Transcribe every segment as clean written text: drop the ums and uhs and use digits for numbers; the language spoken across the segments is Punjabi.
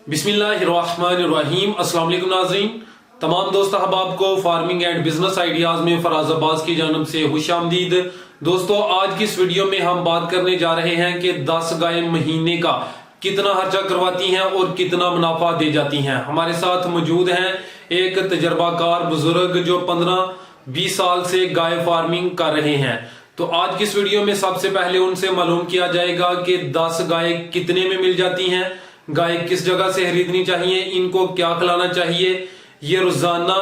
बिस्मिल्लाहिर्रहमानिर्रहीम। अस्सलाम वालेकुम नाज़रीन, तमाम दोस्त अहबाब को फार्मिंग एंड बिजनेस आइडियाज में फराज अब्बास की जानब से खुशामदीद। दोस्तों, आज की इस वीडियो में हम बात करने जा रहे हैं कि 10 गाय महीने का कितना खर्चा करवाती हैं और कितना मुनाफा दे जाती हैं। हमारे साथ मौजूद हैं एक तजर्बाकार बुजुर्ग जो 15-20 साल से गाय फार्मिंग कर रहे हैं। तो आज की इस वीडियो में सबसे पहले उनसे मालूम किया जाएगा कि 10 गाय कितने में मिल जाती हैं, गाय किस जगह से खरीदनी चाहिए, इनको क्या खिलाना चाहिए, ये रोजाना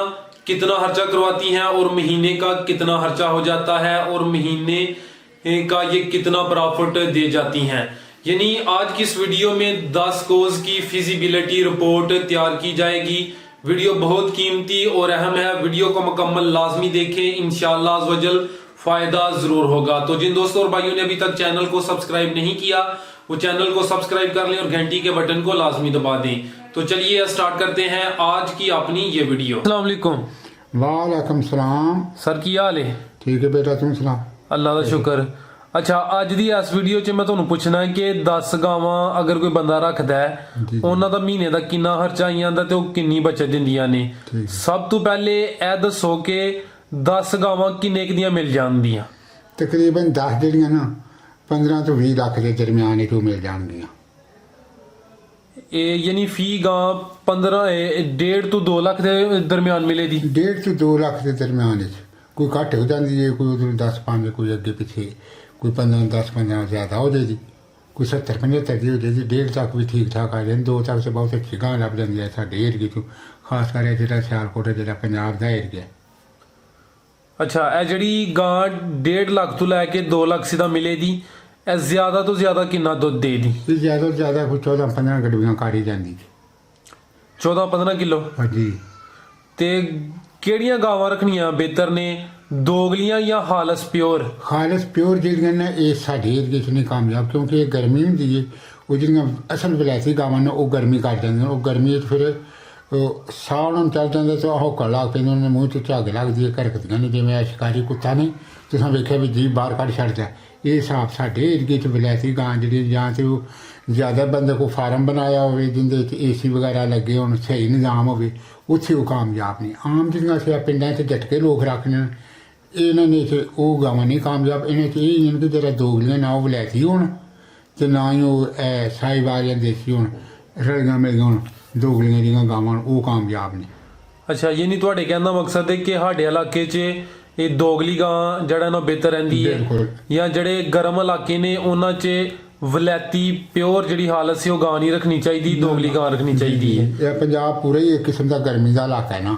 कितना खर्चा करवाती हैं और महीने का कितना खर्चा हो जाता है और महीने का ये कितना प्रॉफिट दे जाती हैं। यानी आज की इस वीडियो में 10 कोज की फिजिबिलिटी रिपोर्ट तैयार की जाएगी। वीडियो बहुत कीमती और अहम है, वीडियो को मुकम्मल लाजमी देखें, इंशाअल्लाह अज़्ज़ वजल फायदा जरूर होगा। तो जिन दोस्तों और भाइयों ने अभी तक चैनल को सब्सक्राइब नहीं किया वो चैनल को सब्सक्राइब कर लें और घंटी के बटन को लाजमी दबा दें। तो चलिए स्टार्ट करते हैं आज की अपनी ये वीडियो। अस्सलाम वालेकुम। वालेकुम सलाम। सर की हाल है? ठीक है बेटा, तुम सुना? अल्लाह का शुक्र। अच्छा, ਅੱਜ ਦੀ ਇਸ ਵੀਡੀਓ 'ਚ ਮੈਂ ਤੁਹਾਨੂੰ ਪੁੱਛਣਾ ਹੈ ਕਿ 10 ਗਾਵਾਂ ਅਗਰ ਕੋਈ ਬੰਦਾ ਰੱਖਦਾ ਹੈ ਉਹਨਾਂ ਦਾ ਮਹੀਨੇ ਦਾ ਕਿੰਨਾ ਖਰਚਾ ਆ ਜਾਂਦਾ ਤੇ ਉਹ ਕਿੰਨੀ ਬਚਤ ਦਿੰਦੀਆਂ ਨੇ। ਸਭ ਤੋਂ ਪਹਿਲੇ ਇਹ ਦੱਸੋ ਕਿ 10 ਗਾਵਾਂ ਕਿੰਨੇ ਕੁ ਦੀਆਂ ਮਿਲ ਜਾਂਦੀਆਂ? ਤਕਰੀਬਨ 10 ਜਿਹੜੀਆਂ ਨਾ 15 ਤੋਂ 20 ਲੱਖ ਦੇ ਦਰਮਿਆਨ ਹੀ ਮਿਲ ਜਾਣਗੀਆਂ। ਇਹ ਯਾਨੀ ਫੀ ਗਾਂ 1.5 ਤੋਂ 2 ਲੱਖ ਦੇ ਦਰਮਿਆਨ ਮਿਲੇਗੀ। 1.5 ਤੋਂ 2 ਲੱਖ ਦੇ ਦਰਮਿਆਨ ਵਿੱਚ ਕੋਈ ਘੱਟ ਹੋ ਜਾਂਦੀ ਹੈ, ਕੋਈ ਉਧਰ 10 5 ਕੋਈ ਅੱਗੇ ਪਿੱਛੇ, ਕੋਈ 15 10 15 ਜ਼ਿਆਦਾ ਹੋ ਜਾਏਗੀ, ਕੋਈ 70 75 ਦੀ ਹੋ ਜਾਏਗੀ। 1.5 ਤੱਕ ਵੀ ਠੀਕ ਠਾਕ ਆ ਜਾਂਦੀ, 2 ਤੱਕ ਤੇ ਬਹੁਤ ਅੱਛੀ ਗਾਂ ਲੱਭ ਜਾਂਦੀ ਹੈ ਸਾਡੇ ਏਰੀਏ ਤੋਂ, ਖਾਸ ਕਰਕੇ ਜਿਹੜਾ ਸਿਆਲਕੋਟ ਜਿਹੜਾ ਪੰਜਾਬ ਦਾ ਏਰੀਆ। ਅੱਛਾ, ਇਹ ਜਿਹੜੀ ਗਾਂ 1.5 ਲੱਖ ਤੋਂ ਲੈ ਕੇ 2 ਲੱਖ ਸਿੱਧਾ ਮਿਲੇਗੀ, ਇਹ ਜ਼ਿਆਦਾ ਤੋਂ ਜ਼ਿਆਦਾ ਕਿੰਨਾ ਦੁੱਧ ਦੇਗੀ? ਇਹ ਜ਼ਿਆਦਾ ਤੋਂ ਜ਼ਿਆਦਾ ਕੋਈ 14 15 ਗੱਡੀਆਂ ਕਾੜੀ ਜਾਂਦੀ 14-15 ਕਿਲੋ। ਹਾਂਜੀ। ਤੇ ਕਿਹੜੀਆਂ ਗਾਵਾਂ ਰੱਖਣੀਆਂ ਬਿਹਤਰ ਨੇ, ਦੋਗਲੀਆਂ ਜਾਂ ਹਾਲਸ ਪਿਓਰ? ਖਾਲਸ ਪਿਓਰ ਜਿਹੜੀਆਂ ਨੇ ਇਹ ਸਾਡੇ ਏਰੀਏ 'ਚ ਨਹੀਂ ਕਾਮਯਾਬ, ਕਿਉਂਕਿ ਇਹ ਗਰਮੀ ਹੁੰਦੀ ਹੈ। ਉਹ ਜਿਹੜੀਆਂ ਅਸਲ ਵਿਲਾਇਤੀ ਗਾਵਾਂ ਨੇ ਉਹ ਗਰਮੀ ਕਰ ਜਾਂਦੀਆਂ, ਉਹ ਗਰਮੀ 'ਚ ਫਿਰ ਸਾਹ ਉਹਨਾਂ ਨੂੰ ਚੱਲ ਜਾਂਦਾ ਤੇ ਹੌਕਾ ਲੱਗ ਪੈਂਦਾ, ਉਹਨਾਂ ਦੇ ਮੂੰਹ 'ਚ ਝੱਗ ਲੱਗਦੀ ਹੈ, ਘਰਕਦੀਆਂ ਨੇ ਜਿਵੇਂ ਸ਼ਿਕਾਰੀ ਕੁੱਤਾ ਨਹੀਂ ਤੁਸੀਂ ਵੇਖਿਆ ਵੀ ਜੀਭ ਬਾਹਰ ਕੱਢ ਛੱਡਦਾ। ਇਹ ਹਿਸਾਬ ਸਾਡੇ ਏਰੀਏ 'ਚ ਵਿਲਾਇਤੀ ਗਾਂ ਜਿਹੜੀ ਜਾਂ ਤੇ ਉਹ ਜ਼ਿਆਦਾ ਬੰਦੇ ਕੋ ਫਾਰਮ ਬਣਾਇਆ ਹੋਵੇ ਜਿੰਦੇ 'ਚ AC ਵਗੈਰਾ ਲੱਗੇ ਹੋਣ, ਸਹੀ ਨਿਜ਼ਾਮ ਹੋਵੇ, ਉੱਥੇ ਉਹ ਕਾਮਯਾਬ ਨਹੀਂ। ਆਮ ਜਿਹੜੀਆਂ ਅਸੀਂ ਪਿੰਡਾਂ 'ਚ ਝਟਕੇ ਲੋਕ ਰੱਖਦੇ ਨੇ ਇਹਨਾਂ ਨੇ ਉਹ ਗਾਵਾਂ ਨਹੀਂ ਕਾਮਯਾਬ। ਇਹਨਾਂ 'ਚ ਇਹ ਨਹੀਂ ਕਿ ਜਿਹੜਾ ਦੋਗਲੀਆਂ ਨਾ ਉਹ ਵਿਲਾਇਤੀ ਹੋਣ ਤੇ ਨਾ ਹੀ ਉਹ ਸਾਹੀਵਾਲ ਜਾਂ ਦੇਸੀ ਹੋਣ, ਰਲੀਆਂ ਮਿਲੀਆਂ ਹੋਣ। ਦੋਗਲੀਆਂ ਦੀਆਂ ਗਾਵਾਂ ਉਹ ਕਾਮਯਾਬ ਨੇ। ਅੱਛਾ, ਯਾਨੀ ਤੁਹਾਡੇ ਕਹਿਣ ਦਾ ਮਕਸਦ ਹੈ ਕਿ ਸਾਡੇ ਇਲਾਕੇ 'ਚ ਇਹ ਦੋਗਲੀ ਗਾਂ ਜਿਹੜਾ ਨਾ ਬਿਹਤਰ ਰਹਿੰਦੀ ਹੈ, ਜਾਂ ਜਿਹੜੇ ਗਰਮ ਇਲਾਕੇ ਨੇ ਉਹਨਾਂ 'ਚ ਵਲੈਤੀ ਪਿਓਰ ਜਿਹੜੀ ਹਾਲਤ ਸੀ ਉਹ ਗਾਂ ਨਹੀਂ ਰੱਖਣੀ ਚਾਹੀਦੀ, ਦੋਗਲੀ ਗਾਂ ਰੱਖਣੀ ਚਾਹੀਦੀ ਹੈ। ਇਹ ਪੰਜਾਬ ਪੂਰਾ ਹੀ ਇੱਕ ਕਿਸਮ ਦਾ ਗਰਮੀ ਦਾ ਇਲਾਕਾ ਹੈ ਨਾ।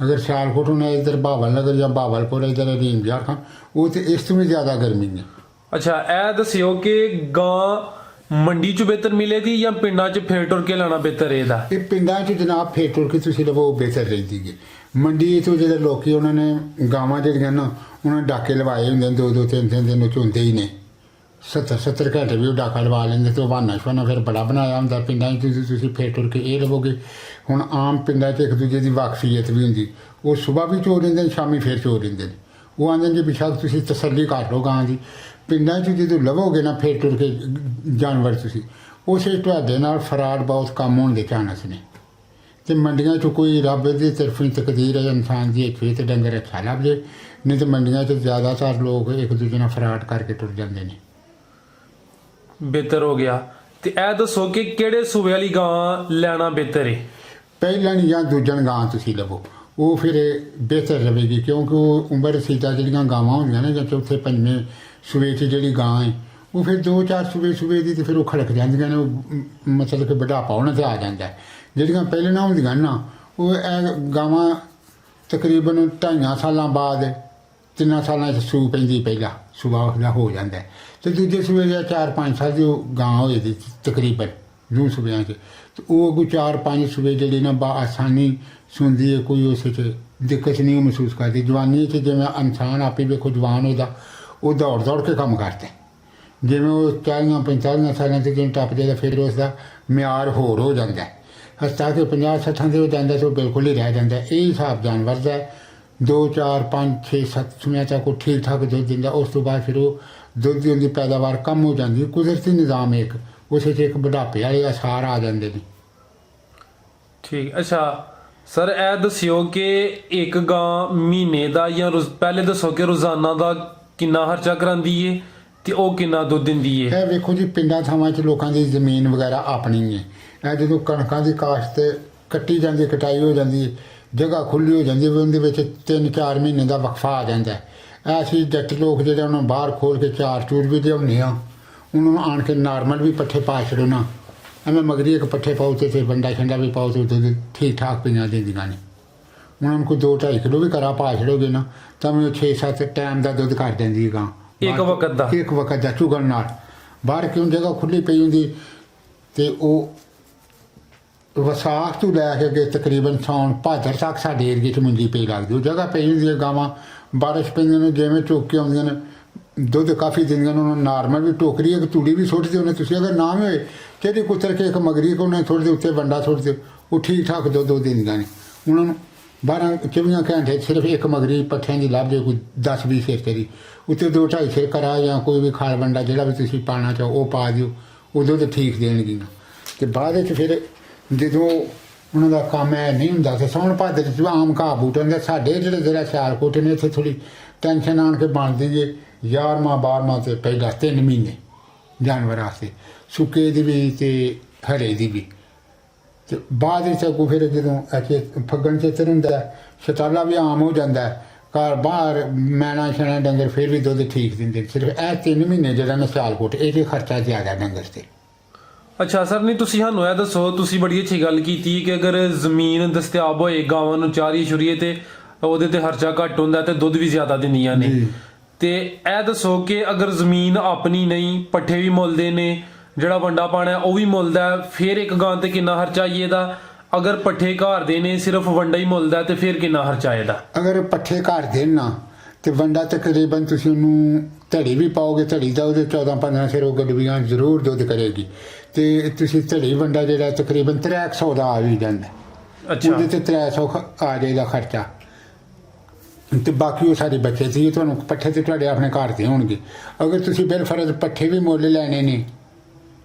ਅਗਰ ਸਿਆਲਕੋਟ ਹੋਣਾ ਇੱਧਰ ਬਾਵਲ ਨਗਰ ਜਾਂ ਬਾਵਲਪੁਰ ਇੱਧਰ ਰੀਮ ਝਾਰਖੰਡ, ਉਹ ਤੇ ਇਸ ਤੋਂ ਵੀ ਜ਼ਿਆਦਾ ਗਰਮੀ ਹੈ। ਅੱਛਾ, ਇਹ ਦੱਸਿਓ ਕਿ ਗਾਂ ਮੰਡੀ 'ਚ ਬਿਹਤਰ ਮਿਲੇਗੀ ਜਾਂ ਪਿੰਡਾਂ 'ਚ ਫੇਰ ਟੁਰ ਕੇ ਲੈਣਾ ਬਿਹਤਰ ਇਹਦਾ? ਇਹ ਪਿੰਡਾਂ 'ਚ ਜਨਾਬ ਫੇਰ ਟੁਰ ਕੇ ਤੁਸੀਂ ਲਵੋ ਬਿਹਤਰ ਰਹਿੰਦੀ ਹੈ। ਮੰਡੀ ਤੋਂ ਜਿਹੜੇ ਲੋਕੀ ਉਹਨਾਂ ਨੇ ਗਾਵਾਂ ਜਿਹੜੀਆਂ ਨਾ ਉਹਨਾਂ ਨੇ ਡਾਕੇ ਲਵਾਏ ਹੁੰਦੇ ਨੇ, 2-2 3-3 ਦਿਨ ਝੁੰਦੇ ਹੀ ਨੇ, 70 ਘੰਟੇ ਵੀ ਉਹ ਡਾਕਾ ਲਵਾ ਲੈਂਦੇ ਤੇ ਉਹ ਬਹਾਨਾ ਸ਼ਵਾਨਾ ਫਿਰ ਬੜਾ ਬਣਾਇਆ ਹੁੰਦਾ। ਪਿੰਡਾਂ 'ਚ ਤੁਸੀਂ ਫੇਰ ਟੁਰ ਕੇ ਇਹ ਲਵੋਗੇ। ਹੁਣ ਆਮ ਪਿੰਡਾਂ 'ਚ ਇੱਕ ਦੂਜੇ ਦੀ ਵਾਕਫੀਅਤ ਵੀ ਹੁੰਦੀ, ਉਹ ਸੁਬਾਹ ਵੀ ਚੋ ਲੈਂਦੇ ਨੇ, ਸ਼ਾਮੀ ਫੇਰ ਚੋ ਲੈਂਦੇ ਨੇ। ਉਹ ਆਂਦੇ ਨੇ ਜੀ ਬਿਸ਼ੱਕ ਤੁਸੀਂ ਤਸੱਲੀ ਕਰ ਲਓ ਗਾਂ ਦੀ। ਪਿੰਡਾਂ 'ਚ ਜਦੋਂ ਲਵੋਗੇ ਨਾ ਫੇਰ ਟੁਰ ਕੇ ਜਾਨਵਰ ਤੁਸੀਂ, ਉਸੇ ਤੁਹਾਡੇ ਨਾਲ ਫਰਾਡ ਬਹੁਤ ਕੰਮ ਹੋਣ ਦੇ ਚਾਂਸ ਨੇ। ਤੇ ਮੰਡੀਆਂ 'ਚ ਕੋਈ ਰੱਬ ਦੀ ਤਰਫੋਂ ਤਕਦੀਰ ਹੈ ਇਨਸਾਨ ਦੀ ਇੱਥੇ ਤੇ ਡੰਗਰ ਅੱਛਾ ਲੱਭ ਜੇ, ਨਹੀਂ ਤੇ ਮੰਡੀਆਂ 'ਚ ਜ਼ਿਆਦਾਤਰ ਲੋਕ ਇੱਕ ਦੂਜੇ ਨਾਲ ਫਰਾਡ ਕਰਕੇ ਟੁਰ ਜਾਂਦੇ ਨੇ। ਬਿਹਤਰ ਹੋ ਗਿਆ। ਤੇ ਇਹ ਦੱਸੋ ਕਿ ਕਿਹੜੇ ਸੂਬੇ ਵਾਲੀ ਗਾਂ ਲੈਣਾ ਬਿਹਤਰ ਹੈ? ਪਹਿਲਾਂ ਜਾਂ ਦੂਜਣ ਗਾਂ ਤੁਸੀਂ ਲਵੋ, ਉਹ ਫਿਰ ਬਿਹਤਰ ਰਹੇਗੀ, ਕਿਉਂਕਿ ਉਹ ਉਮਰ ਰਸੀਦਾ ਜਿਹੜੀਆਂ ਗਾਵਾਂ ਹੁੰਦੀਆਂ ਨੇ ਜਾਂ ਚੌਥੇ ਪੰਜਵੇਂ ਸੂਬੇ 'ਚ ਜਿਹੜੀ ਗਾਂ ਹੈ ਉਹ ਫਿਰ 2-4 ਸੂਬੇ ਦੀ ਤੇ ਫਿਰ ਉਹ ਖੜਕ ਜਾਂਦੀਆਂ ਨੇ, ਉਹ ਮਤਲਬ ਕਿ ਬੁਢਾਪਾ ਉਹਨਾਂ 'ਤੇ ਆ ਜਾਂਦਾ। ਜਿਹੜੀਆਂ ਪਹਿਲਾਂ ਹੁੰਦੀਆਂ ਨਾ ਉਹ ਇਹ ਗਾਵਾਂ ਤਕਰੀਬਨ 2.5 ਸਾਲਾਂ ਬਾਅਦ 3 ਸਾਲਾਂ 'ਚ ਸੂ ਪੈਂਦੀ, ਪਹਿਲਾ ਸੂਬਾ ਉਹਦਾ ਹੋ ਜਾਂਦਾ ਤੇ ਦੂਜੇ ਸੂਬੇ ਜਾਂ 4-5 ਸਾਲ ਦੀ ਉਹ ਗਾਂ ਹੋਏਗੀ ਤਕਰੀਬਨ ਦੂਜੇ ਸੂਬਿਆਂ 'ਚ। ਤੇ ਉਹ ਅੱਗੋਂ 4-5 ਸੂਬੇ ਜਿਹੜੇ ਨਾ ਬਾ ਆਸਾਨੀ ਸੁਣਦੀ ਹੈ, ਕੋਈ ਉਸ 'ਚ ਦਿੱਕਤ ਨਹੀਂ ਮਹਿਸੂਸ ਕਰਦੀ। ਜਵਾਨੀ 'ਚ ਜਿਵੇਂ ਇਨਸਾਨ ਆਪੇ ਵੇਖੋ ਜਵਾਨ ਹੋਦਾ ਉਹ ਦੌੜ ਕੇ ਕੰਮ ਕਰਦਾ, ਜਿਵੇਂ ਉਹ 40-45 ਸਾਲਾਂ 'ਤੇ ਜਿਵੇਂ ਟੱਪ ਜਾਏਗਾ ਫਿਰ ਉਸ ਦਾ ਮਿਆਰ ਹੋਰ ਹੋ ਜਾਂਦਾ। ਹਸਤਾ ਕਿ 50-60 ਦੇ ਹੋ ਜਾਂਦਾ ਤੇ ਉਹ ਬਿਲਕੁਲ ਹੀ ਰਹਿ ਜਾਂਦਾ। ਇਹ ਹਿਸਾਬ ਜਾਨਵਰ ਦਾ 2 4 5 6 7 ਸੂਬਿਆਂ ਤੱਕ ਉਹ ਠੀਕ ਠਾਕ ਦੁੱਧ ਦਿੰਦਾ। ਉਸ ਤੋਂ ਬਾਅਦ ਫਿਰ ਉਹ ਦੁੱਧ ਦੀ ਉਹਦੀ ਪੈਦਾਵਾਰ ਕਮ ਹੋ ਜਾਂਦੀ ਹੈ। ਕੁਦਰਤੀ ਨਿਜ਼ਾਮ ਇੱਕ ਉਸੇ 'ਚ ਇੱਕ ਬੁਢਾਪੇ ਵਾਲੇ ਆਸਾਰ ਆ ਜਾਂਦੇ ਨੇ। ਠੀਕ। ਅੱਛਾ ਸਰ, ਇਹ ਦੱਸਿਓ ਕਿ ਇੱਕ ਗਾਂ ਮਹੀਨੇ ਦਾ ਜਾਂ ਪਹਿਲੇ ਦੱਸੋ ਕਿ ਰੋਜ਼ਾਨਾ ਦਾ ਕਿੰਨਾ ਖਰਚਾ ਕਰਾਂਦੀ ਏ ਤੇ ਉਹ ਕਿੰਨਾ ਦੁੱਧ ਦਿੰਦੀ ਏ? ਇਹ ਵੇਖੋ ਜੀ, ਪਿੰਡਾਂ ਥਾਵਾਂ 'ਚ ਲੋਕਾਂ ਦੀ ਜ਼ਮੀਨ ਵਗੈਰਾ ਆਪਣੀ ਹੈ। ਇਹ ਜਦੋਂ ਕਣਕਾਂ ਦੀ ਕਾਸ਼ਤ ਕੱਟੀ ਜਾਂਦੀ, ਕਟਾਈ ਹੋ ਜਾਂਦੀ, ਜਗ੍ਹਾ ਖੁੱਲੀ ਹੋ ਜਾਂਦੀ, ਉਹਦੇ ਵਿੱਚ 3-4 ਮਹੀਨੇ ਦਾ ਵਕਫਾ ਆ ਜਾਂਦਾ ਹੈ। ਅਸੀਂ ਜੱਟ ਲੋਕ ਜਿਹੜੇ ਉਹਨਾਂ ਨੂੰ ਬਾਹਰ ਖੋਲ ਕੇ ਚਾਰ ਚੂਰ ਵੀ ਲਿਆਉਂਦੇ ਹਾਂ, ਉਹਨਾਂ ਨੂੰ ਆਣ ਕੇ ਨਾਰਮਲ ਵੀ ਪੱਠੇ ਪਾ ਛੱਡੋ ਨਾ, ਐਵੇਂ ਮਗਰੀ ਇੱਕ ਪੱਠੇ ਪਾਓ ਤੇ ਬੰਦਾ ਛੰਡਾ ਵੀ ਪਾਓ ਤੇ ਦੁੱਧ ਠੀਕ ਠਾਕ ਪਈਆਂ ਦਿੰਦੀਆਂ ਨੇ। ਉਹਨਾਂ ਨੂੰ ਕੋਈ 2-2.5 ਕਿਲੋ ਵੀ ਕਰਾ ਪਾ ਛੜੋਗੇ ਨਾ ਤਾਂ ਵੀ 6-7 ਟਾਈਮ ਦਾ ਦੁੱਧ ਕਰ ਦਿੰਦੀ ਗਾਂ, ਇੱਕ ਵਕਤ ਦਾ। ਇੱਕ ਵਕਤ ਦਾ ਚੁਗਣ ਨਾਲ। ਬਾਹਰ ਕਿਉਂ ਜਗ੍ਹਾ ਖੁੱਲੀ ਪਈ ਹੁੰਦੀ ਤੇ ਉਹ ਵਿਸਾਖ ਤੋਂ ਲੈ ਕੇ ਅੱਗੇ ਤਕਰੀਬਨ ਸਾਉਣ ਭਾਦਰ ਤੱਕ ਸਾਡੇ ਏਰੀਏ 'ਚ ਮੁੰਜੀ ਪਈ ਲੱਗਦੀ। ਉਹ ਜਗ੍ਹਾ ਪਈ ਹੁੰਦੀ ਹੈ, ਗਾਵਾਂ ਬਾਰਿਸ਼ ਪੈਂਦੀਆਂ ਨੇ ਜਿਵੇਂ ਚੁੱਕ ਕੇ ਆਉਂਦੀਆਂ ਨੇ, ਦੁੱਧ ਕਾਫੀ ਦਿੰਦੀਆਂ ਨੇ। ਉਹਨਾਂ ਨੂੰ ਨਾਰਮਲ ਵੀ ਟੋਕਰੀ ਇੱਕ ਤੂੜੀ ਵੀ ਸੁੱਟ ਦਿਓ ਉਹਨੇ, ਤੁਸੀਂ ਅਗਰ ਨਾ ਵੀ ਹੋਏ ਕਿਹੜੀ ਕੁੱਤਰ ਕੇ ਇੱਕ ਮਗਰੀ ਕੋ ਉਹਨੇ ਥੋੜ੍ਹੇ ਉੱਤੇ ਵੰਡਾ ਸੁੱਟ ਦਿਓ, ਉਹ ਠੀਕ ਠਾਕ ਦੁੱਧ ਦਿੰਦੀਆਂ ਨੇ। ਉਹਨਾਂ ਨੂੰ 12-24 ਘੰਟੇ ਸਿਰਫ ਇੱਕ ਮਗਰੀ ਪੱਠਿਆਂ ਦੀ ਲੱਭ ਜੇ, ਕੋਈ 10-20 ਸਿਰ ਤੇਰੀ ਉੱਤੇ 2-2.5 ਸਿਰ ਕਰਾ ਜਾਂ ਕੋਈ ਵੀ ਖਾਲ ਵੰਡਾ ਜਿਹੜਾ ਵੀ ਤੁਸੀਂ ਪਾਣਾ ਚਾਹੋ ਉਹ ਪਾ ਦਿਓ, ਉਹ ਦੁੱਧ ਠੀਕ ਦੇਣਗੀਆਂ। ਤੇ ਬਾਅਦ ਵਿੱਚ ਫਿਰ ਜਦੋਂ ਉਹਨਾਂ ਦਾ ਕੰਮ ਐ ਨਹੀਂ ਹੁੰਦਾ ਤੇ ਸਾਉਣ ਭਾਦਰ 'ਚ ਆਮ ਘਾਹ ਬੂਟੇ ਹੁੰਦੇ। ਸਾਡੇ ਜਿਹੜਾ ਸਿਆਲਕੋਟ ਨੇ ਇੱਥੇ ਥੋੜ੍ਹੀ ਟੈਨਸ਼ਨ ਆਣ ਕੇ ਬਣਦੀ ਜੇ 11ਵਾਂ 12ਵਾਂ ਤੇ ਪਹਿਲਾਂ 3 ਮਹੀਨੇ ਜਾਨਵਰ ਵਾਸਤੇ, ਸੁੱਕੇ ਦੀ ਵੀ ਤੇ ਹਰੇ ਦੀ ਵੀ। ਤੇ ਬਾਅਦ ਵਿੱਚ ਅੱਗੋਂ ਫਿਰ ਜਦੋਂ ਫੱਗਣ ਚੇਤਰ ਹੁੰਦਾ, ਸ਼ਤਾਲਾ ਵੀ ਆਮ ਹੋ ਜਾਂਦਾ, ਘਰ ਬਾਹਰ ਮੈਣਾ ਛਣਾ ਡੰਗਰ ਫਿਰ ਵੀ ਦੁੱਧ ਠੀਕ ਦਿੰਦੇ। ਸਿਰਫ ਇਹ 3 ਮਹੀਨੇ ਜਿਹੜਾ ਨਾ ਸਿਆਲਕੋਟ ਇਹ 'ਚ ਖਰਚਾ ਜ਼ਿਆਦਾ ਡੰਗਰ ਤੇ। ਅੱਛਾ ਸਰ, ਨਹੀਂ ਤੁਸੀਂ ਸਾਨੂੰ ਇਹ ਦੱਸੋ, ਤੁਸੀਂ ਬੜੀ ਅੱਛੀ ਗੱਲ ਕੀਤੀ ਕਿ ਅਗਰ ਜ਼ਮੀਨ ਦਸਤਿਆਬ ਹੋਏ, ਗਾਵਾਂ ਨੂੰ ਚਾਰੀ ਛੁਰੀਏ ਤੇ ਉਹਦੇ ਤੇ ਖਰਚਾ ਘੱਟ ਹੁੰਦਾ ਤੇ ਦੁੱਧ ਵੀ ਜ਼ਿਆਦਾ ਦਿੰਦੀਆਂ ਨੇ। ਤੇ ਇਹ ਦੱਸੋ ਕਿ ਅਗਰ ਜ਼ਮੀਨ ਆਪਣੀ ਨਹੀਂ, ਪੱਠੇ ਵੀ ਮੁੱਲਦੇ ਨੇ, ਜਿਹੜਾ ਵੰਡਾ ਪਾਣਾ ਉਹ ਵੀ ਮੁੱਲਦਾ, ਫਿਰ ਇੱਕ ਗਾਂ ਤੇ ਕਿੰਨਾ ਖਰਚਾ ਆਈ ਇਹਦਾ? ਅਗਰ ਪੱਠੇ ਘਰ ਦੇ ਨੇ, ਸਿਰਫ ਵੰਡਾ ਹੀ ਮੁੱਲਦਾ ਤੇ ਫਿਰ ਕਿੰਨਾ ਖਰਚਾ ਇਹਦਾ? ਅਗਰ ਪੱਠੇ ਘਰ ਦੇ ਨਾ ਤੇ ਵੰਡਾ ਤਕਰੀਬਨ ਤੁਸੀਂ ਉਹਨੂੰ ਧੜੀ ਵੀ ਪਾਓਗੇ, ਧੜੀ ਦਾ ਉਹਦੇ 14-15 ਸਿਰ ਉਹ ਗਡਵੀਆਂ ਜ਼ਰੂਰ ਦੁੱਧ ਕਰੇਗੀ। ਤੇ ਤੁਸੀਂ ਧੜੀ ਵੰਡਾ ਜਿਹੜਾ ਤਕਰੀਬਨ 300 ਦਾ ਆ ਵੀ ਜਾਂਦਾ। ਅੱਛਾ, ਉਹਦੇ ਤੇ 300 ਆ ਜਾਏਗਾ ਖਰਚਾ। ਤੇ ਬਾਕੀ ਉਹ ਸਾਰੇ ਬੱਚੇ ਸੀ, ਤੁਹਾਨੂੰ ਪੱਠੇ ਤੇ ਤੁਹਾਡੇ ਆਪਣੇ ਘਰ ਦੇ ਹੋਣਗੇ। ਅਗਰ ਤੁਸੀਂ ਬਿਲਫਰਜ਼ ਪੱਠੇ ਵੀ ਮੁੱਲ ਲੈਣੇ ਨੇ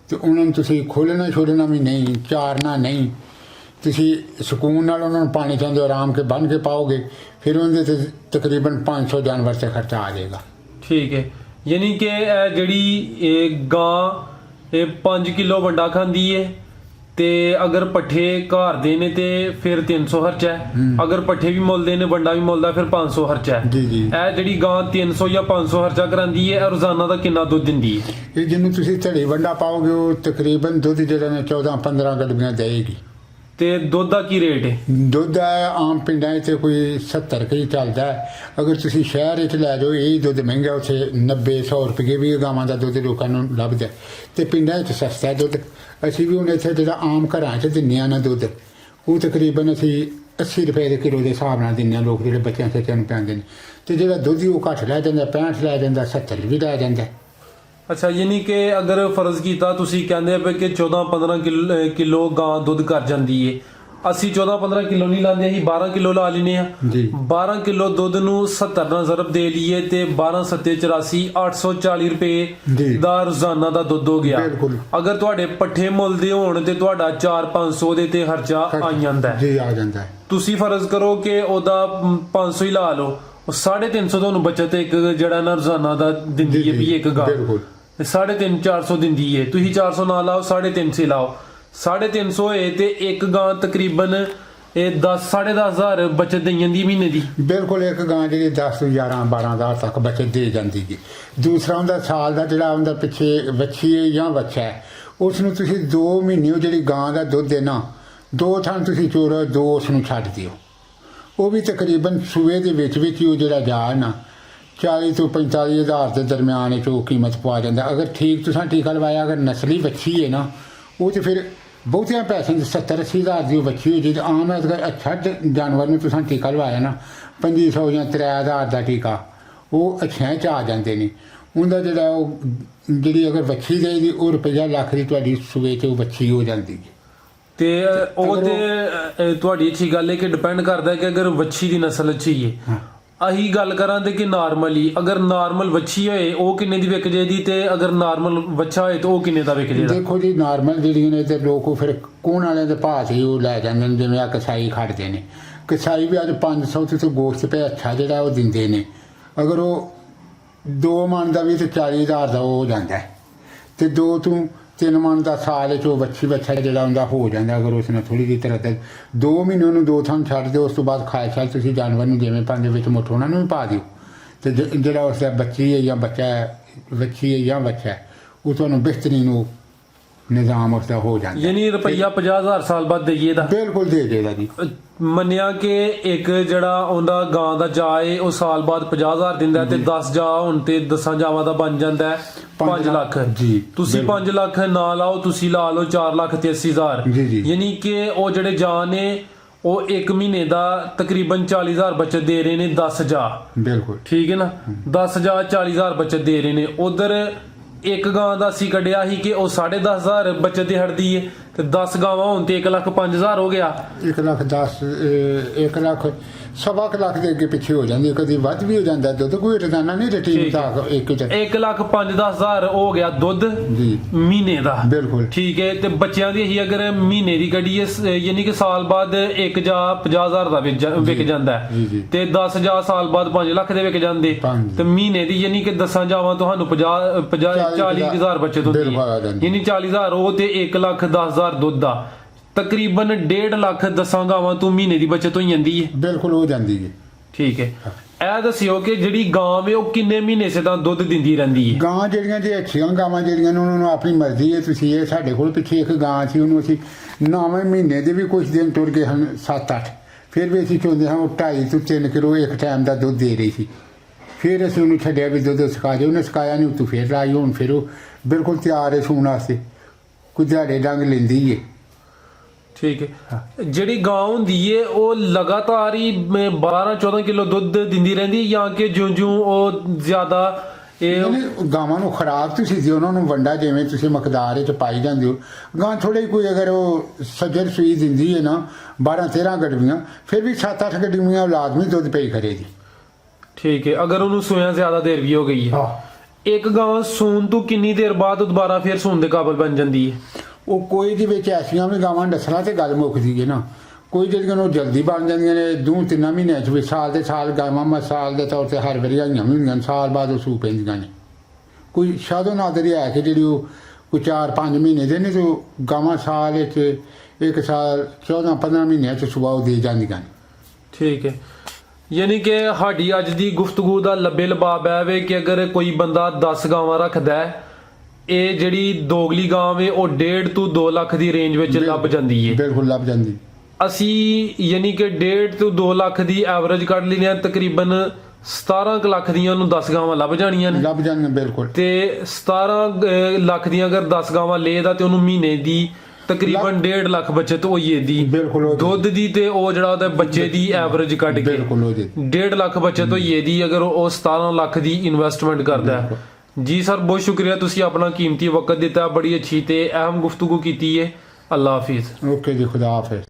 ਤੇ ਉਹਨਾਂ ਨੂੰ ਤੁਸੀਂ ਖੋਲ੍ਹਣਾ ਛੋੜਨਾ ਵੀ ਨਹੀਂ, ਚਾਰਨਾ ਨਹੀਂ, ਤੁਸੀਂ ਸਕੂਨ ਨਾਲ ਉਹਨਾਂ ਨੂੰ ਪਾਣੀ ਚਾਹੁੰਦੇ ਆਰਾਮ ਕੇ ਬੰਨ੍ਹ ਕੇ ਪਾਓਗੇ, ਫਿਰ ਉਹਦੇ ਤੇ ਤਕਰੀਬਨ 500 ਜਾਨਵਰ ਤੇ ਖਰਚਾ ਆ ਜਾਏਗਾ। ਠੀਕ ਹੈ, ਯਾਨੀ ਕਿ ਇਹ ਜਿਹੜੀ ਇਹ ਗਾਂ ਇਹ 5 ਕਿਲੋ ਵੰਡਾ ਖਾਂਦੀ ਏ ਤੇ ਅਗਰ ਪੱਠੇ ਘਰ ਦੇ ਨੇ ਤੇ ਫਿਰ 300 ਖਰਚਾ ਹੈ, ਅਗਰ ਪੱਠੇ ਵੀ ਮੁੱਲਦੇ ਨੇ ਵੰਡਾ ਵੀ ਮੁੱਲਦਾ ਫਿਰ 500 ਖਰਚਾ ਹੈ। ਜੀ ਜੀ। ਇਹ ਜਿਹੜੀ ਗਾਂ 300 ਜਾਂ 500 ਖਰਚਾ ਕਰਾਂਦੀ ਹੈ, ਇਹ ਰੋਜ਼ਾਨਾ ਦਾ ਕਿੰਨਾ ਦੁੱਧ ਦਿੰਦੀ ਹੈ? ਇਹ ਜਿਹਨੂੰ ਤੁਸੀਂ ਧੜੀ ਵੰਡਾ ਪਾਓਗੇ ਉਹ ਤਕਰੀਬਨ ਦੁੱਧ ਜਿਹੜਾ ਨੇ 14-15 ਗਡਵੀਆਂ ਦੇਏਗੀ। ਤੇ ਦੁੱਧ ਦਾ ਕੀ ਰੇਟ ਹੈ? ਦੁੱਧ ਆਮ ਪਿੰਡਾਂ 'ਚ ਕੋਈ 70 ਕੁ ਹੀ ਚੱਲਦਾ ਹੈ। ਅਗਰ ਤੁਸੀਂ ਸ਼ਹਿਰ 'ਚ ਲੈ ਜਾਓ ਇਹ ਦੁੱਧ ਮਹਿੰਗਾ, ਉੱਥੇ 90-100 ਰੁਪਏ ਵੀ ਗਾਵਾਂ ਦਾ ਦੁੱਧ ਲੋਕਾਂ ਨੂੰ ਲੱਭਦਾ। ਤੇ ਪਿੰਡਾਂ 'ਚ ਸਸਤਾ ਦੁੱਧ। ਅਸੀਂ ਵੀ ਹੁਣ ਇੱਥੇ ਜਿਹੜਾ ਆਮ ਘਰਾਂ 'ਚ ਦਿੰਦੇ ਹਾਂ ਨਾ ਦੁੱਧ, ਉਹ ਤਕਰੀਬਨ ਅਸੀਂ 80 ਰੁਪਏ ਦੇ ਕਿਲੋ ਦੇ ਹਿਸਾਬ ਨਾਲ ਦਿੰਦੇ ਹਾਂ ਲੋਕ ਜਿਹੜੇ ਬੱਚਿਆਂ ਬੱਚਿਆਂ ਨੂੰ ਪਿਆਉਂਦੇ ਨੇ। ਤੇ ਜਿਹੜਾ ਦੁੱਧ ਹੀ ਉਹ ਘੱਟ ਲੈ ਜਾਂਦਾ, 65 ਲੈ ਜਾਂਦਾ, 70 ਵੀ ਲੈ ਜਾਂਦਾ। ਅੱਛਾ, ਯਾਨੀ ਕਿ ਅਗਰ ਫਰਜ਼ ਕੀਤਾ ਤੁਸੀਂ ਕਹਿੰਦੇ ਪਏ ਕਿ 14-15 ਕਿਲੋ ਗਾਂ ਦੁੱਧ ਕਰ ਜਾਂਦੀ ਏ, ਅਸੀਂ 14-15 ਕਿਲੋ ਨਹੀਂ ਲਾਉਂਦੇ, ਅਸੀਂ 12 ਕਿਲੋ ਲਾ ਲੈਨੇ ਆ ਜੀ। 12 ਕਿਲੋ ਦੁੱਧ ਨੂੰ 70 ਨਾਲ ਜ਼ਰਬ ਦੇ ਲਈਏ ਤੇ 12-7-84 840 ਰੁਪਏ ਦਾ ਰੋਜ਼ਾਨਾ ਦਾ ਦੁੱਧ ਹੋ ਗਿਆ। ਬਿਲਕੁਲ। ਅਗਰ ਤੁਹਾਡੇ ਪੱਠੇ ਮੁੱਲਦੇ ਹੋਣ ਤੇ ਤੁਹਾਡਾ 400-500 ਦੇ ਤੇ ਖਰਚਾ ਆ ਜਾਂਦਾ ਹੈ। ਜੀ ਆ ਜਾਂਦਾ ਹੈ। ਤੁਸੀਂ ਫਰਜ਼ ਕਰੋ ਕਿ ਉਹਦਾ 500 ਹੀ ਲਾ ਲਓ, 350 ਤੁਹਾਨੂੰ ਬਚਤ ਇੱਕ ਜਿਹੜਾ ਨਾ ਰੋਜ਼ਾਨਾ ਦਾ ਦਿੰਦੀ ਹੈ ਵੀ ਇੱਕ ਗਾਂ। ਬਿਲਕੁਲ। 350-400 ਦਿੰਦੀ ਹੈ, ਤੁਸੀਂ 400 ਨਾ ਲਾਓ, 350 ਲਾਓ, 350 ਹੋਏ ਤੇ ਇੱਕ ਗਾਂ ਤਕਰੀਬਨ ਇਹ 10-10,500 ਬਚਤ ਦੇ ਜਾਂਦੀ ਮਹੀਨੇ ਦੀ। ਬਿਲਕੁਲ, ਇੱਕ ਗਾਂ ਜਿਹੜੀ 10 ਤੋਂ 11-12,000 ਤੱਕ ਬਚਤ ਦੇ ਜਾਂਦੀ ਜੀ। ਦੂਸਰਾ ਹੁੰਦਾ ਸਾਲ ਦਾ ਜਿਹੜਾ ਹੁੰਦਾ ਪਿੱਛੇ ਵੱਛੀ ਹੈ ਜਾਂ ਬੱਚਾ ਹੈ, ਉਸ ਨੂੰ ਤੁਸੀਂ 2 ਮਹੀਨੇ ਉਹ ਜਿਹੜੀ ਗਾਂ ਦਾ ਦੁੱਧ ਹੈ ਨਾ, 2 ਥਣ ਤੁਸੀਂ ਚੋਰੋ, 2 ਉਸ ਨੂੰ ਛੱਡ ਦਿਓ। ਉਹ ਵੀ ਤਕਰੀਬਨ ਸੂਏ ਦੇ ਵਿੱਚ ਹੀ ਉਹ ਜਿਹੜਾ ਜਾ ਨਾ 40 ਤੋਂ 45,000 ਦੇ ਦਰਮਿਆਨ ਵਿੱਚ ਉਹ ਕੀਮਤ ਪਾ ਜਾਂਦਾ। ਅਗਰ ਠੀਕ ਤੁਸੀਂ ਟੀਕਾ ਲਵਾਇਆ, ਅਗਰ ਨਸਲੀ ਵੱਛੀ ਹੈ ਨਾ, ਉਹ ਤੇ ਫਿਰ ਬਹੁਤਿਆਂ ਪੈਸੇ 70-80,000 ਦੀ ਉਹ ਵੱਛੀ ਹੋ ਜੀ। ਆਮ ਅਗਰ ਅੱਛਾ ਜਾਨਵਰ ਨੂੰ ਤੁਸੀਂ ਟੀਕਾ ਲਵਾਇਆ ਨਾ 2500 ਜਾਂ 3000 ਦਾ ਟੀਕਾ, ਉਹ ਅੱਛਿਆਂ 'ਚ ਆ ਜਾਂਦੇ ਨੇ। ਉਹਦਾ ਜਿਹੜਾ ਉਹ ਜਿਹੜੀ ਅਗਰ ਵੱਛੀ ਦੇਗੀ ਉਹ ਰੁਪਈਆ ਲੱਖ ਦੀ ਤੁਹਾਡੀ ਸੂਏ 'ਚ ਉਹ ਵੱਛੀ ਹੋ ਜਾਂਦੀ ਹੈ। ਤੇ ਉਹ ਤੇ ਤੁਹਾਡੀ ਅੱਛੀ ਗੱਲ ਹੈ ਕਿ ਡਿਪੈਂਡ ਕਰਦਾ ਕਿ ਅਗਰ ਵੱਛੀ ਦੀ ਨਸਲ ਅੱਛੀ ਹੈ, ਅਹੀ ਗੱਲ ਕਰਾਂ ਤੇ ਕਿ ਨਾਰਮਲੀ ਅਗਰ ਨਾਰਮਲ ਵੱਛੀ ਹੋਏ ਉਹ ਕਿੰਨੇ ਦੀ ਵਿਕ ਜਾਏਗੀ ਤੇ ਅਗਰ ਨਾਰਮਲ ਵੱਛਾ ਹੋਏ ਤਾਂ ਉਹ ਕਿੰਨੇ ਦਾ ਵਿਕ ਜਾਏਗਾ? ਦੇਖੋ ਜੀ ਨਾਰਮਲ ਜਿਹੜੀਆਂ ਨੇ ਤੇ ਲੋਕ ਉਹ ਫਿਰ ਕੋਣ ਵਾਲਿਆਂ ਦੇ ਭਾਅ 'ਚ ਹੀ ਉਹ ਲੈ ਜਾਂਦੇ ਨੇ, ਜਿਵੇਂ ਆ ਕਸਾਈ ਖੜਦੇ ਨੇ। ਕਸਾਈ ਵੀ ਅੱਜ 500 ਤੇ ਗੋਸ਼ਤ ਪਿਆ ਅੱਛਾ ਜਿਹੜਾ ਉਹ ਦਿੰਦੇ ਨੇ। ਅਗਰ ਉਹ 2 ਮਣ ਦਾ ਵੀ ਤੇ 40,000 ਦਾ ਉਹ ਹੋ ਜਾਂਦਾ ਹੈ, ਤੇ 2 ਤੋਂ 3 ਮਣ ਦਾ ਸਾਲ 'ਚ ਉਹ ਬੱਚਾ ਜਿਹੜਾ ਹੁੰਦਾ ਹੋ ਜਾਂਦਾ। ਅਗਰ ਉਸ ਨੇ ਥੋੜੀ ਜਿਹੀ ਤਰ੍ਹਾਂ 2 ਮਹੀਨੇ ਉਹਨੂੰ 2 ਥਾਂ ਛੱਡ ਦਿਓ, ਉਸ ਤੋਂ ਬਾਅਦ ਖਾਇਸ਼ਾਲ ਤੁਸੀਂ ਜਾਨਵਰ ਨੂੰ ਜਿਵੇਂ ਪਾਉਂਦੇ ਵਿੱਚ ਮੁੱਠ ਉਹਨਾਂ ਨੂੰ ਵੀ ਪਾ ਦਿਓ, ਤੇ ਜਿਹੜਾ ਉਸ ਦਾ ਬੱਚੀ ਹੈ ਜਾਂ ਬੱਚਾ ਹੈ, ਵੱਛੀ ਹੈ ਜਾਂ ਬੱਚਾ ਹੈ, ਉਹ ਤੁਹਾਨੂੰ ਬਿਹਤਰੀਨ ਉਹ ਨਿਜ਼ਾਮ ਉਸਦਾ ਹੋ ਜਾਂਦਾ। ਯਾਨੀ ਰੁਪਈਆ 50,000 ਸਾਲ ਬਾਅਦ ਦੇਈਏ ਦਾ? ਬਿਲਕੁਲ ਦੇ ਦੇਗਾ ਜੀ। ਮੰਨਿਆ ਕਿ ਇੱਕ ਜਿਹੜਾ ਉਹਦਾ ਗਾਂ ਦਾ ਜਾ ਏ ਉਹ ਸਾਲ ਬਾਅਦ 50,000 ਦਿੰਦਾ ਤੇ 10 ਜਾ ਹੁਣ ਤੇ 10 ਜਾਵਾਂ ਦਾ ਬਣ ਜਾਂਦਾ 5 ਲੱਖ ਜੀ। ਤੁਸੀਂ 5 ਲੱਖ ਨਾ ਲਾਓ, ਤੁਸੀਂ ਲਾ ਲਓ 4,83,000। ਜੀ ਜੀ। ਯਾਨੀ ਕਿ ਉਹ ਜਿਹੜੇ ਜਾ ਨੇ ਉਹ 1 ਮਹੀਨੇ ਦਾ ਤਕਰੀਬਨ 40,000 ਬਚਤ ਦੇ ਰਹੇ ਨੇ 10 ਜਾ। ਬਿਲਕੁਲ ਠੀਕ ਹੈ ਨਾ, 10 ਜਾ 40,000 ਬਚਤ ਦੇ ਰਹੇ ਨੇ। ਉਧਰ ਇੱਕ ਗਾਂ ਦਾ ਅਸੀਂ ਕੱਢਿਆ ਸੀ ਕਿ ਉਹ 10,500 ਬਚਤ ਦੀ ਹਟਦੀ ਹੈ ਤੇ 10 ਗਾਵਾਂ ਹੋਣ ਤੇ 1,05,000 ਹੋ ਗਿਆ। 1,10,000 ਸਵਾ ਕੁ ਲੱਖ ਦੇ ਅੱਗੇ ਪਿੱਛੇ ਹੋ ਜਾਂਦੀ, ਕਦੀ ਵੱਧ ਵੀ ਹੋ ਜਾਂਦਾ ਦੁੱਧ, ਕੋਈ ਰੋਜ਼ਾਨਾ ਨਹੀਂ ਰਟੀ ਮੁਤਾਬਕ ਇੱਕ ਚ 1,05,10,000 ਹੋ ਗਿਆ ਦੁੱਧ ਜੀ ਮਹੀਨੇ ਦਾ। ਬਿਲਕੁਲ ਠੀਕ ਹੈ। ਤੇ ਬੱਚਿਆਂ ਦੀ ਅਸੀਂ ਅਗਰ ਮਹੀਨੇ ਦੀ ਕੱਢੀਏ ਯਾਨੀ ਕਿ ਸਾਲ ਬਾਅਦ 1 ਜਾਂ 50,000 ਦਾ ਵਿਕ ਜਾਂਦਾ ਹੈ ਜੀ ਜੀ। ਤੇ 10 ਜਾਂ ਸਾਲ ਬਾਅਦ 5 ਲੱਖ ਦੇ ਵਿਕ ਜਾਂਦੇ ਤੇ ਮਹੀਨੇ ਦੀ ਯਾਨੀ ਕਿ 10 ਜਾਵਾਂ ਤੁਹਾਨੂੰ 40,000 ਬਚਤ ਹੁੰਦੀ ਹੈ। ਯਾਨੀ 40,000 ਉਹ ਤੇ 1,10,000 ਦੁੱਧ ਦਾ ਤਕਰੀਬਨ 1.5 ਲੱਖ 10 ਗਾਵਾਂ ਤੋਂ ਮਹੀਨੇ ਦੀ ਬਚਤ ਹੋ ਜਾਂਦੀ ਹੈ। ਬਿਲਕੁਲ ਹੋ ਜਾਂਦੀ ਹੈ। ਠੀਕ ਹੈ। ਇਹ ਦੱਸਿਓ ਕਿ ਜਿਹੜੀ ਗਾਂ ਵੇ ਉਹ ਕਿੰਨੇ ਮਹੀਨੇ ਸੇ ਤਾਂ ਦੁੱਧ ਦਿੰਦੀ ਰਹਿੰਦੀ ਹੈ? ਗਾਂ ਜਿਹੜੀਆਂ ਜੇ ਅੱਛੀਆਂ ਗਾਵਾਂ ਜਿਹੜੀਆਂ ਨੇ ਉਹਨਾਂ ਨੂੰ ਆਪਣੀ ਮਰਜ਼ੀ ਹੈ। ਤੁਸੀਂ ਇਹ ਸਾਡੇ ਕੋਲ ਪਿੱਛੇ ਇੱਕ ਗਾਂ ਸੀ, ਉਹਨੂੰ ਅਸੀਂ 9ਵੇਂ ਮਹੀਨੇ ਦੇ ਵੀ ਕੁਝ ਦਿਨ ਟੁਰ ਗਏ ਹਨ, 7-8, ਫਿਰ ਵੀ ਅਸੀਂ ਚਾਹੁੰਦੇ ਹਾਂ ਉਹ 2.5 ਤੋਂ 3 ਕਿਲੋ ਇੱਕ ਟਾਈਮ ਦਾ ਦੁੱਧ ਦੇ ਰਹੀ ਸੀ। ਫਿਰ ਅਸੀਂ ਉਹਨੂੰ ਛੱਡਿਆ ਵੀ ਦੁੱਧ ਸੁਕਾ ਜੇ, ਉਹਨੇ ਸੁਕਾਇਆ ਨਹੀਂ, ਉੱਤੋਂ ਫਿਰ ਲਾਈ। ਹੁਣ ਫਿਰ ਉਹ ਬਿਲਕੁਲ ਤਿਆਰ ਹੈ ਸੂਣ ਵਾਸਤੇ, ਕੋਈ ਦਿਹਾੜੇ ਡੰਗ ਲੈਂਦੀ ਹੈ। ਠੀਕ ਹੈ। ਜਿਹੜੀ ਗਾਂ ਹੁੰਦੀ ਏ ਉਹ ਲਗਾਤਾਰ ਹੀ 12-14 ਕਿਲੋ ਦੁੱਧ ਦਿੰਦੀ ਰਹਿੰਦੀ ਜਾਂ ਕਿ ਜਿਉਂ-ਜਿਉਂ ਉਹ ਜ਼ਿਆਦਾ ਗਾਵਾਂ ਨੂੰ ਖੁਰਾਕ ਤੁਸੀਂ ਦਿਓ, ਉਹਨਾਂ ਨੂੰ ਵੰਡਾ ਜਿਵੇਂ ਤੁਸੀਂ ਮਕਦਾਰ ਵਿੱਚ ਪਾਈ ਜਾਂਦੇ ਹੋ। ਗਾਂ ਥੋੜੀ ਕੋਈ ਅਗਰ ਉਹ ਸੱਜਰ ਸੂਈ ਦਿੰਦੀ ਹੈ ਨਾ 12-13 ਗੜਵੀਆਂ, ਫਿਰ ਵੀ 7-8 ਗੜਵੀਆਂ ਲਾਜ਼ਮੀ ਦੁੱਧ ਪਈ ਕਰੇਗੀ। ਠੀਕ ਹੈ। ਅਗਰ ਉਹਨੂੰ ਸੂਇਆ ਜ਼ਿਆਦਾ ਦੇਰ ਵੀ ਹੋ ਗਈ ਹੈ, ਇੱਕ ਗਾਂ ਸੂਣ ਤੋਂ ਕਿੰਨੀ ਦੇਰ ਬਾਅਦ ਦੁਬਾਰਾ ਫਿਰ ਸੂਣ ਦੇ ਕਾਬਲ ਬਣ ਜਾਂਦੀ ਹੈ? ਉਹ ਕੋਈ ਦੇ ਵਿੱਚ ਐਸੀਆਂ ਵੀ ਗਾਵਾਂ ਦੱਸਣਾ ਤੇ ਗੱਲ ਮੁੱਕਦੀ ਹੈ ਨਾ, ਕੋਈ ਜਿਹੜੀਆਂ ਉਹ ਜਲਦੀ ਬਣ ਜਾਂਦੀਆਂ ਨੇ 2-3 ਮਹੀਨਿਆਂ 'ਚ ਵੀ, ਸਾਲ ਦੇ ਸਾਲ ਗਾਵਾਂ ਮਿਸਾਲ ਦੇ ਤੌਰ 'ਤੇ ਹਰ ਵਾਰੀ ਆਈਆਂ ਵੀ ਹੁੰਦੀਆਂ, ਸਾਲ ਬਾਅਦ ਉਹ ਸੂ ਪੈਂਦੀਆਂ ਨੇ। ਕੋਈ ਸ਼ਾਦੋ ਨਾਦਰੀ ਹੈ ਕਿ ਜਿਹੜੀ ਉਹ ਕੋਈ 4-5 ਮਹੀਨੇ ਦੇ ਨੇ, ਤੇ ਗਾਵਾਂ ਸਾਲ ਵਿੱਚ 1 ਸਾਲ 14-15 ਮਹੀਨਿਆਂ 'ਚ ਸੁਭਾਅ ਉਹ ਦੇ ਜਾਂਦੀਆਂ ਨੇ। ਠੀਕ ਹੈ। ਯਾਨੀ ਕਿ ਸਾਡੀ ਅੱਜ ਦੀ ਗੁਫ਼ਤਗੂ ਦਾ ਲੱਭੇ ਲਬਾਬ ਹੈ ਵੇ ਕਿ ਅਗਰ ਕੋਈ ਬੰਦਾ 10 ਗਾਵਾਂ ਰੱਖਦਾ ਹੈ, ਇਹ ਜਿਹੜੀ ਦੋਗਲੀ ਗਾਂ ਵੇ ਉਹ 1.5 ਤੋਂ 2 ਲੱਖ ਦੀ ਰੇਂਜ ਵਿੱਚ ਲੱਭ ਜਾਂਦੀ ਹੈ। ਬਿਲਕੁਲ ਲੱਭ ਜਾਂਦੀ। ਅਸੀਂ ਯਾਨੀ ਕਿ 1.5 ਤੋਂ 2 ਲੱਖ ਦੀ ਐਵਰੇਜ ਕੱਢ ਲੈਣੀ ਆ, ਤਕਰੀਬਨ 17 ਲੱਖ ਦੀਆਂ ਉਹਨੂੰ 10 ਗਾਵਾਂ ਲੱਭ ਜਾਣੀਆਂ ਨੇ। ਲੱਭ ਜਾਣਗੀਆਂ ਬਿਲਕੁਲ। ਤੇ 17 ਲੱਖ ਦੀਆਂ ਅਗਰ 10 ਗਾਵਾਂ ਲੇਦਾ ਤੇ ਉਹਨੂੰ ਮਹੀਨੇ ਦੀ ਤਕਰੀਬਨ 1.5 ਲੱਖ ਬਚਤ ਹੋਈ ਇਹਦੀ ਦੁੱਧ ਦੀ, ਤੇ ਉਹ ਜਿਹੜਾ ਉਹਦੇ ਬੱਚੇ ਦੀ ਐਵਰੇਜ ਕੱਢ ਕੇ 1.5 ਲੱਖ ਬਚਤ ਹੋਈ ਇਹਦੀ ਅਗਰ ਉਹ 17 ਲੱਖ ਦੀ ਇਨਵੈਸਟਮੈਂਟ ਕਰਦਾ ਹੈ। ਜੀ ਸਰ, ਬਹੁਤ ਸ਼ੁਕਰੀਆ, ਤੁਸੀਂ ਆਪਣਾ ਕੀਮਤੀ ਵਕਤ ਦਿੱਤਾ, ਬੜੀ ਅੱਛੀ ਤੇ ਅਹਿਮ ਗੁਫ਼ਤਗੂ ਕੀਤੀ ਹੈ। ਅੱਲਾ ਹਾਫਿਜ਼। ਓਕੇ ਜੀ, ਖੁਦਾ ਹਾਫਿਜ਼।